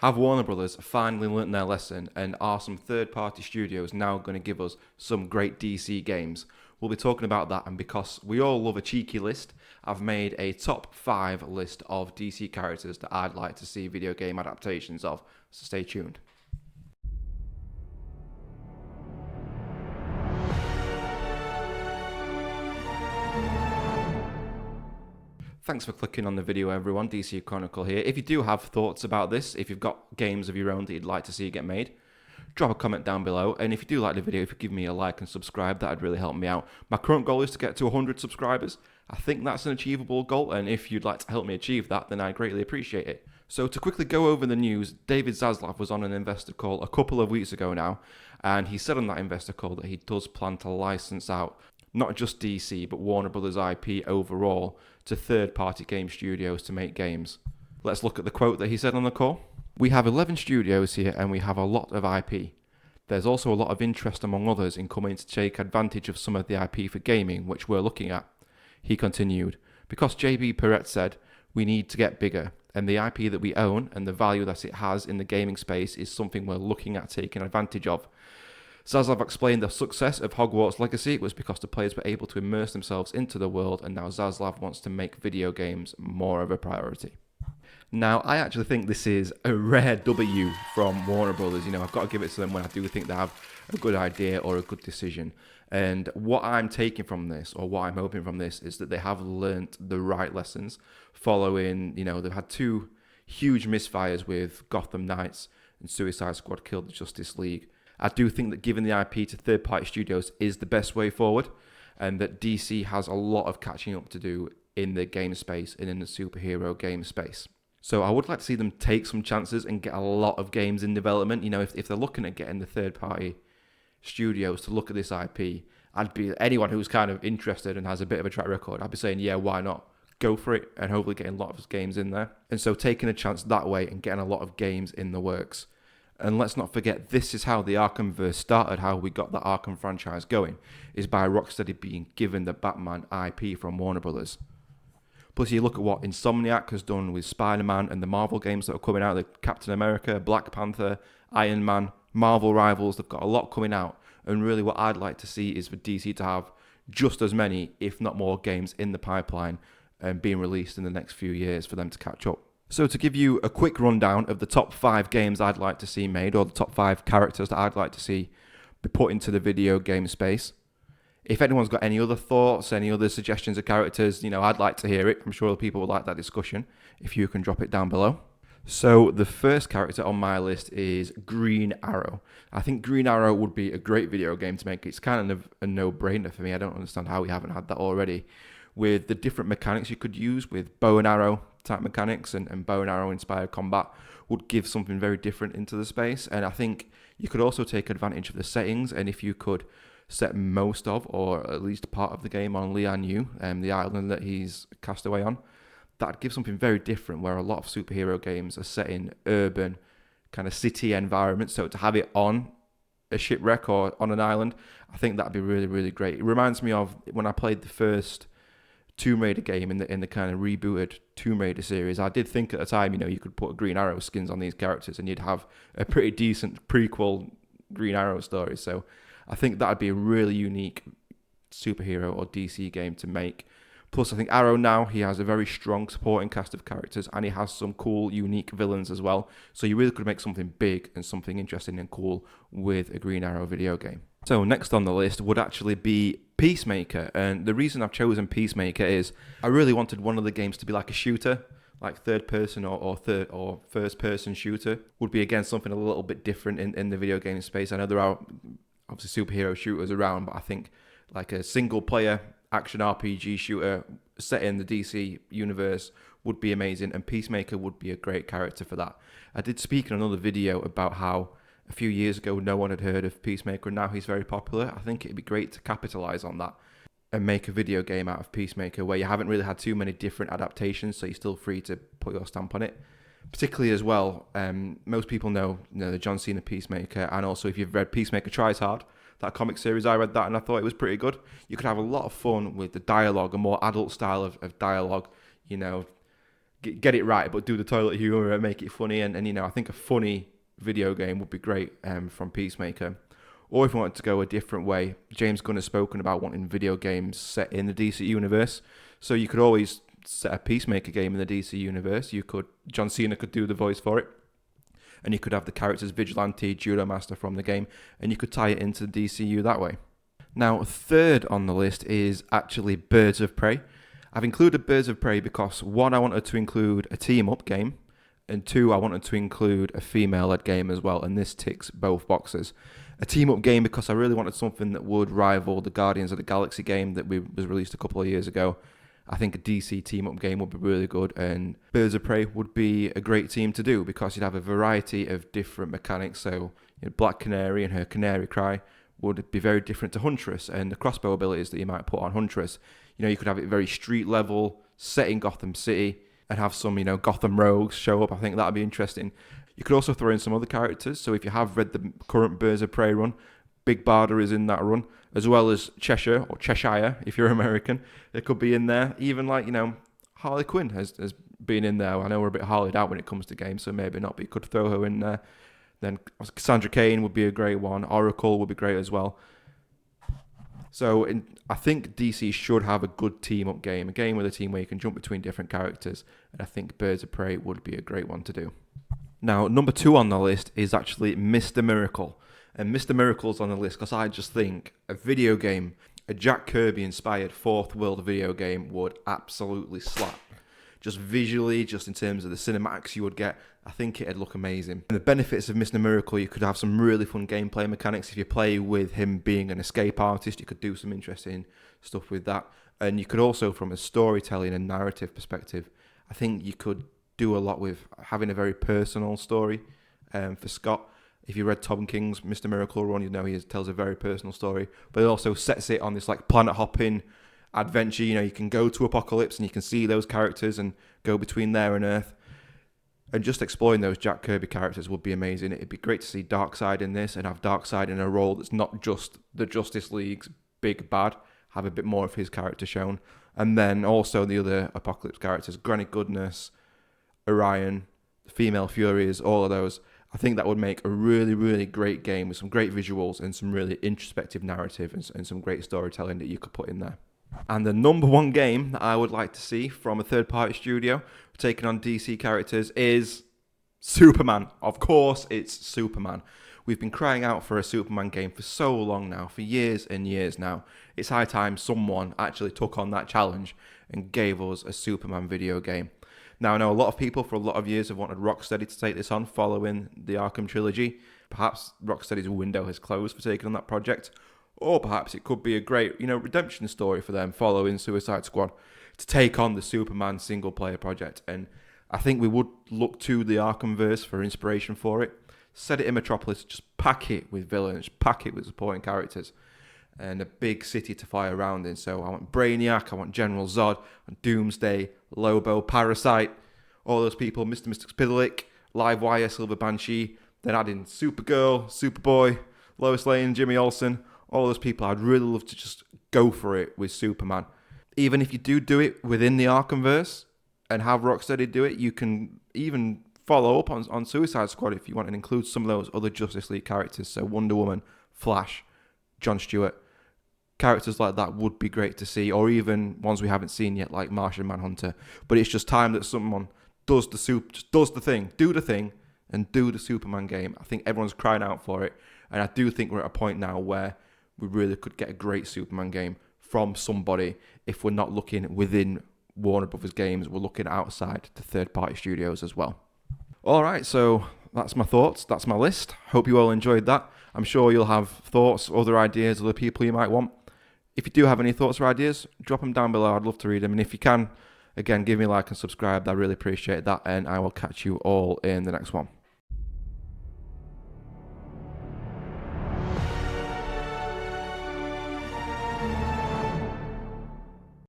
Have Warner Brothers finally learnt their lesson, and are some third-party studios now going to give us some great DC games? We'll be talking about that, and because we all love a cheeky list, I've made a top 5 list of DC characters that I'd like to see video game adaptations of, so stay tuned. Thanks for clicking on the video, everyone. DC Chronicle here. If you do have thoughts about this, if you've got games of your own that you'd like to see get made, drop a comment down below. And if you do like the video, if you give me a like and subscribe, that'd really help me out. My current goal is to get to 100 subscribers. I think that's an achievable goal, and if you'd like to help me achieve that, then I'd greatly appreciate it. So to quickly go over the news, David Zaslav was on an investor call a couple of weeks ago now, and he said on that investor call that he does plan to license out not just DC, but Warner Brothers IP overall to third-party game studios to make games. Let's look at the quote that he said on the call. "We have 11 studios here and we have a lot of IP. There's also a lot of interest among others in coming to take advantage of some of the IP for gaming, which we're looking at." He continued, "Because JB Perrette said, we need to get bigger, and the IP that we own and the value that it has in the gaming space is something we're looking at taking advantage of." Zaslav explained the success of Hogwarts Legacy was because the players were able to immerse themselves into the world, and now Zaslav wants to make video games more of a priority. Now, I actually think this is a rare W from Warner Brothers. You know, I've got to give it to them when I do think they have a good idea or a good decision. And what I'm taking from this, or what I'm hoping from this, is that they have learnt the right lessons following, they've had 2 huge misfires with Gotham Knights and Suicide Squad Killed the Justice League. I do think that giving the IP to third-party studios is the best way forward, and that DC has a lot of catching up to do in the game space and in the superhero game space. So I would like to see them take some chances and get a lot of games in development. If they're looking at getting the third-party studios to look at this IP, I'd be anyone who's kind of interested and has a bit of a track record, I'd be saying, yeah, why not? Go for it, and hopefully getting a lot of games in there. And so taking a chance that way and getting a lot of games in the works. And let's not forget, this is how the Arkhamverse started, how we got the Arkham franchise going, is by Rocksteady being given the Batman IP from Warner Brothers. Plus, you look at what Insomniac has done with Spider-Man and the Marvel games that are coming out, the Captain America, Black Panther, Iron Man, Marvel Rivals, they've got a lot coming out. And really what I'd like to see is for DC to have just as many, if not more, games in the pipeline and being released in the next few years for them to catch up. So to give you a quick rundown of the top 5 games I'd like to see made, or the top 5 characters that I'd like to see be put into the video game space. If anyone's got any other thoughts, any other suggestions of characters, I'd like to hear it. I'm sure people would like that discussion. If you can drop it down below. So the first character on my list is Green Arrow. I think Green Arrow would be a great video game to make. It's kind of a no-brainer for me. I don't understand how we haven't had that already. With the different mechanics you could use with bow and arrow type mechanics and bow and arrow inspired combat would give something very different into the space. And I think you could also take advantage of the settings, and if you could set most of, or at least part of the game on Lian, the island that he's cast away on, that'd give something very different, where a lot of superhero games are set in urban kind of city environments. So to have it on a shipwreck or on an island, I think that'd be really, really great. It reminds me of when I played the first Tomb Raider game in the kind of rebooted Tomb Raider series. I did think at the time, you could put Green Arrow skins on these characters and you'd have a pretty decent prequel Green Arrow story. So I think that'd be a really unique superhero or DC game to make. Plus, I think Arrow now, he has a very strong supporting cast of characters, and he has some cool, unique villains as well. So you really could make something big and something interesting and cool with a Green Arrow video game. So next on the list would actually be Peacemaker, and the reason I've chosen Peacemaker is I really wanted one of the games to be like a shooter, like third person or first person shooter. Would be again something a little bit different in the video game space. I know there are obviously superhero shooters around, but I think like a single player action RPG shooter set in the DC universe would be amazing, and Peacemaker would be a great character for that. I did speak in another video about how a few years ago no one had heard of Peacemaker, and now he's very popular. I think it'd be great to capitalize on that and make a video game out of Peacemaker where you haven't really had too many different adaptations, so you're still free to put your stamp on it. Particularly as well, most people know the John Cena Peacemaker, and also if you've read Peacemaker Tries Hard, that comic series, I read that and I thought it was pretty good. You could have a lot of fun with the dialogue, a more adult style of dialogue, get it right, but do the toilet humor and make it funny. And I think a funny video game would be great from Peacemaker. Or if you wanted to go a different way, James Gunn has spoken about wanting video games set in the DC universe. So you could always set a Peacemaker game in the DC universe. John Cena could do the voice for it. And you could have the characters Vigilante, Judo Master from the game, and you could tie it into the DCU that way. Now, third on the list is actually Birds of Prey. I've included Birds of Prey because, one, I wanted to include a team-up game, and two, I wanted to include a female-led game as well, and this ticks both boxes. A team-up game because I really wanted something that would rival the Guardians of the Galaxy game that was released a couple of years ago. I think a DC team-up game would be really good, and Birds of Prey would be a great team to do because you'd have a variety of different mechanics. So Black Canary and her Canary Cry would be very different to Huntress, and the crossbow abilities that you might put on Huntress. You could have it very street level, set in Gotham City, and have some, Gotham rogues show up. I think that'd be interesting. You could also throw in some other characters. So if you have read the current Birds of Prey run, Big Barda is in that run, as well as Cheshire, or Cheshire, if you're American. It could be in there. Even Harley Quinn has been in there. I know we're a bit Harley'd out when it comes to games, so maybe not, but you could throw her in there. Then Cassandra Cain would be a great one. Oracle would be great as well. So I think DC should have a good team-up game, a game with a team where you can jump between different characters, and I think Birds of Prey would be a great one to do. Now, number 2 on the list is actually Mr. Miracle. And Mr. Miracle's on the list because I just think a video game, a Jack Kirby-inspired fourth world video game would absolutely slap. Just visually, just in terms of the cinematics you would get, I think it'd look amazing. And the benefits of Mr. Miracle, you could have some really fun gameplay mechanics. If you play with him being an escape artist, you could do some interesting stuff with that. And you could also, from a storytelling and narrative perspective, I think you could do a lot with having a very personal story for Scott. If you read Tom King's Mr. Miracle run, he tells a very personal story, but it also sets it on this planet hopping adventure. You can go to Apocalypse and you can see those characters and go between there and Earth. And just exploring those Jack Kirby characters would be amazing. It'd be great to see Darkseid in this and have Darkseid in a role that's not just the Justice League's big bad, have a bit more of his character shown. And then also the other Apocalypse characters, Granny Goodness, Orion, the Female Furies, all of those. I think that would make a really, really great game with some great visuals and some really introspective narrative and some great storytelling that you could put in there. And the number 1 game that I would like to see from a third-party studio taking on DC characters is Superman. Of course, it's Superman. We've been crying out for a Superman game for so long now, for years and years now. It's high time someone actually took on that challenge and gave us a Superman video game. Now, I know a lot of people for a lot of years have wanted Rocksteady to take this on following the Arkham trilogy. Perhaps Rocksteady's window has closed for taking on that project. Or perhaps it could be a great, redemption story for them following Suicide Squad to take on the Superman single-player project. And I think we would look to the Arkhamverse for inspiration for it. Set it in Metropolis, just pack it with villains, pack it with supporting characters, and a big city to fly around in. So I want Brainiac, I want General Zod, I want Doomsday, Lobo, Parasite, all those people, Mr. Mxyzptlk, Livewire, Silver Banshee, then add in Supergirl, Superboy, Lois Lane, Jimmy Olsen, all those people. I'd really love to just go for it with Superman. Even if you do it within the Arkhamverse and have Rocksteady do it, you can even follow up on Suicide Squad if you want and include some of those other Justice League characters. So Wonder Woman, Flash, Jon Stewart, characters like that would be great to see, or even ones we haven't seen yet like Martian Manhunter. But it's just time that someone does the thing and do the Superman game. I think everyone's crying out for it, and I do think we're at a point now where we really could get a great Superman game from somebody. If we're not looking within Warner Brothers games, we're looking outside to third-party studios as well. All right, so that's my thoughts. That's my list. Hope you all enjoyed that. I'm sure you'll have thoughts, other ideas, other people you might want. If you do have any thoughts or ideas, drop them down below. I'd love to read them. And if you can, again, give me a like and subscribe. I really appreciate that. And I will catch you all in the next one.